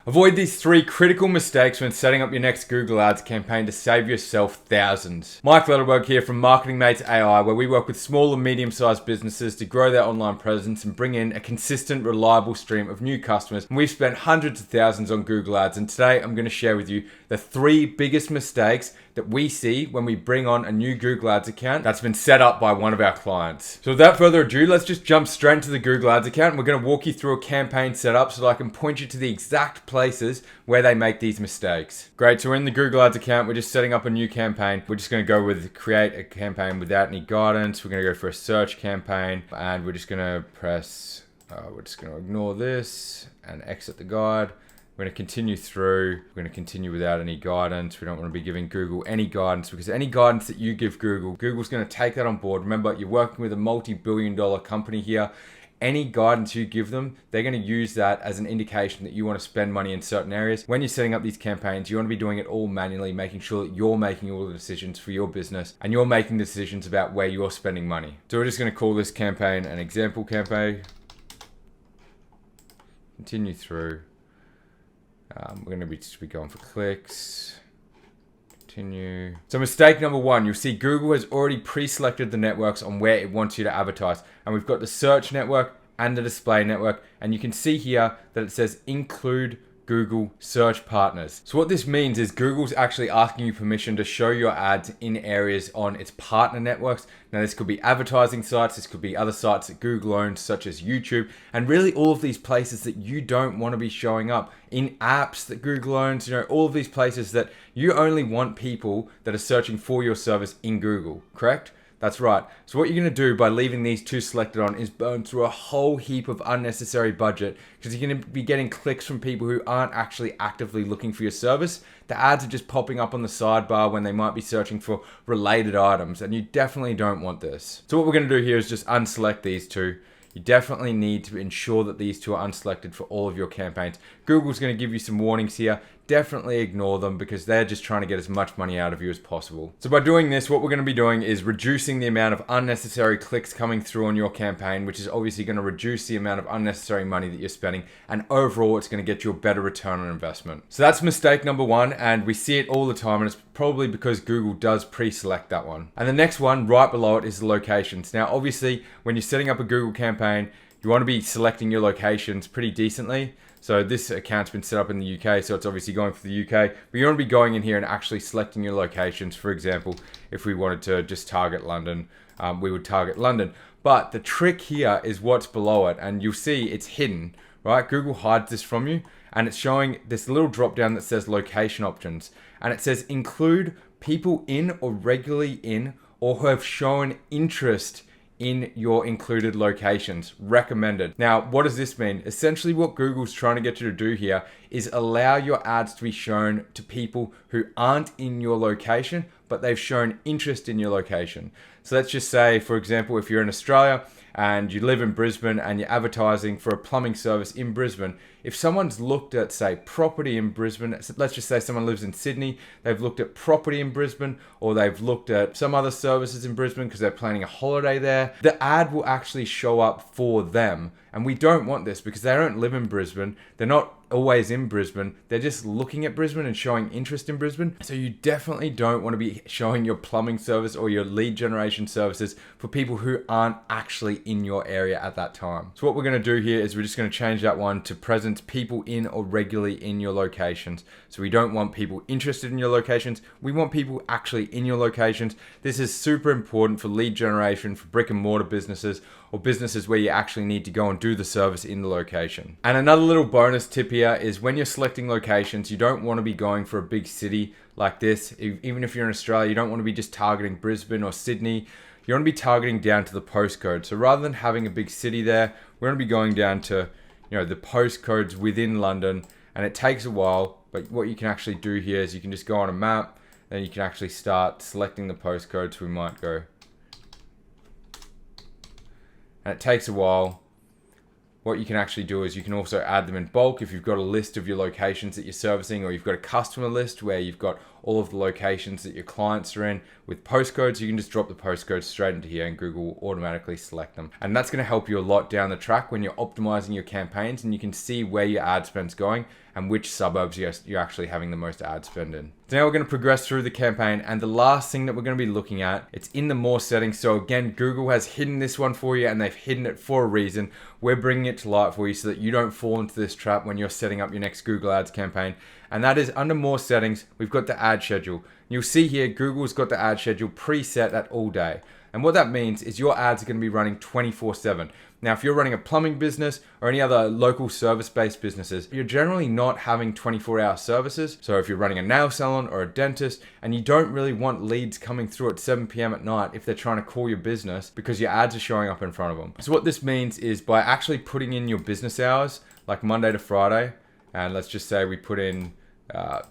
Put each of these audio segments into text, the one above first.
Avoid these 3 critical mistakes when setting up your next Google Ads campaign to save yourself thousands. Mike Edelberg here from Marketing Mates AI, where we work with small and medium-sized businesses to grow their online presence and bring in a consistent, reliable stream of new customers. And we've spent hundreds of thousands on Google Ads, and today I'm going to share with you the 3 biggest mistakes that we see when we bring on a new Google Ads account that's been set up by one of our clients. So without further ado, let's just jump straight into the Google Ads account. We're going to walk you through a campaign setup so that I can point you to the exact places where they make these mistakes. Great, so we're in the Google Ads account. We're just setting up a new campaign. We're just going to go with create a campaign without any guidance. We're going to go for a search campaign, and we're just going to press, we're just going to ignore this and exit the guide. We're going to continue through. We're going to continue without any guidance. We don't want to be giving Google any guidance, because any guidance that you give Google, Google's going to take that on board. Remember, you're working with a multi-billion-dollar company here. Any guidance you give them, they're going to use that as an indication that you want to spend money in certain areas. When you're setting up these campaigns, you want to be doing it all manually, making sure that you're making all the decisions for your business and you're making decisions about where you're spending money. So we're just going to call this campaign an example campaign. Continue through. We're going to be going for clicks. Continue. So mistake number 1, you'll see Google has already pre-selected the networks on where it wants you to advertise. And we've got the search network and the display network. And you can see here that it says include Google search partners. So what this means is Google's actually asking you permission to show your ads in areas on its partner networks. Now this could be advertising sites, this could be other sites that Google owns, such as YouTube, and really all of these places that you don't want to be showing up in apps that Google owns, all of these places that you only want people that are searching for your service in Google, correct? That's right. So what you're going to do by leaving these 2 selected on is burn through a whole heap of unnecessary budget, because you're going to be getting clicks from people who aren't actually actively looking for your service. The ads are just popping up on the sidebar when they might be searching for related items, and you definitely don't want this. So what we're going to do here is just unselect these 2. You definitely need to ensure that these 2 are unselected for all of your campaigns. Google's going to give you some warnings here. Definitely ignore them, because they're just trying to get as much money out of you as possible. So by doing this, what we're going to be doing is reducing the amount of unnecessary clicks coming through on your campaign, which is obviously going to reduce the amount of unnecessary money that you're spending. And overall, it's going to get you a better return on investment. So that's mistake number 1. And we see it all the time. And it's probably because Google does pre-select that one. And the next one right below it is the locations. Now, obviously, when you're setting up a Google campaign, you want to be selecting your locations pretty decently. So this account's been set up in the UK, so it's obviously going for the UK. But you want to be going in here and actually selecting your locations. For example, if we wanted to just target London, we would target London. But the trick here is what's below it, and you'll see it's hidden, right? Google hides this from you, and it's showing this little drop down that says location options. And it says include people in or regularly in or who have shown interest in your included locations, recommended. Now, what does this mean? Essentially what Google's trying to get you to do here is allow your ads to be shown to people who aren't in your location, but they've shown interest in your location. So let's just say, for example, if you're in Australia and you live in Brisbane and you're advertising for a plumbing service in Brisbane, if someone's looked at, say, property in Brisbane, let's just say someone lives in Sydney, they've looked at property in Brisbane, or they've looked at some other services in Brisbane because they're planning a holiday there, the ad will actually show up for them. And we don't want this, because they don't live in Brisbane. They're not always in Brisbane. They're just looking at Brisbane and showing interest in Brisbane. So you definitely don't want to be showing your plumbing service or your lead generation services for people who aren't actually in your area at that time. So what we're going to do here is we're just going to change that one to present people in or regularly in your locations. So we don't want people interested in your locations. We want people actually in your locations. This is super important for lead generation, for brick and mortar businesses, or businesses where you actually need to go and do the service in the location. And another little bonus tip here is when you're selecting locations, you don't want to be going for a big city like this. Even if you're in Australia, you don't want to be just targeting Brisbane or Sydney. You want to be targeting down to the postcode. So rather than having a big city there, we're going to be going down to the postcodes within London. And it takes a while, but what you can actually do here is you can just go on a map, then you can actually start selecting the postcodes. We might go, and it takes a while. What you can actually do is you can also add them in bulk if you've got a list of your locations that you're servicing, or you've got a customer list where you've got all of the locations that your clients are in with postcodes. You can just drop the postcodes straight into here and Google will automatically select them. And that's going to help you a lot down the track when you're optimizing your campaigns, and you can see where your ad spend's going and which suburbs you're actually having the most ad spend in. So now we're going to progress through the campaign, and the last thing that we're going to be looking at, it's in the more settings. So again, Google has hidden this one for you, and they've hidden it for a reason. We're bringing it to light for you so that you don't fall into this trap when you're setting up your next Google Ads campaign. And that is under more settings, we've got the ad schedule. You'll see here, Google's got the ad schedule preset at all day. And what that means is your ads are going to be running 24/7. Now, if you're running a plumbing business or any other local service-based businesses, you're generally not having 24-hour services. So if you're running a nail salon or a dentist and you don't really want leads coming through at 7 p.m. at night if they're trying to call your business because your ads are showing up in front of them. So what this means is by actually putting in your business hours, like Monday to Friday, and let's just say we put in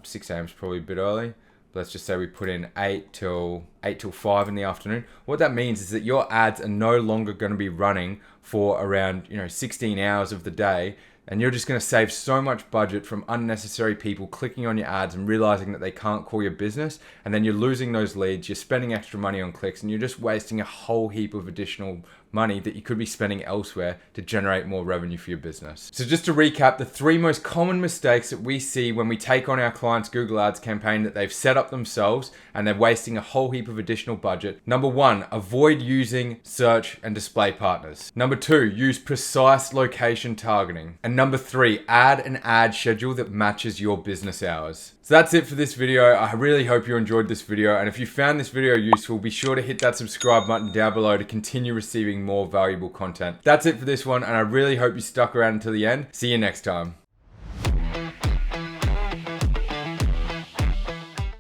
6 a.m. is probably a bit early. Let's just say we put in 8 till 5 in the afternoon. What that means is that your ads are no longer going to be running for around 16 hours of the day, and you're just going to save so much budget from unnecessary people clicking on your ads and realizing that they can't call your business, and then you're losing those leads, you're spending extra money on clicks, and you're just wasting a whole heap of additional money that you could be spending elsewhere to generate more revenue for your business. So just to recap, the 3 most common mistakes that we see when we take on our clients' Google Ads campaign that they've set up themselves and they're wasting a whole heap of additional budget. Number 1, avoid using search and display partners. Number 2, use precise location targeting. And number 3, add an ad schedule that matches your business hours. So that's it for this video. I really hope you enjoyed this video, and if you found this video useful, be sure to hit that subscribe button down below to continue receiving more valuable content. That's it for this one, and I really hope you stuck around until the end. See you next time.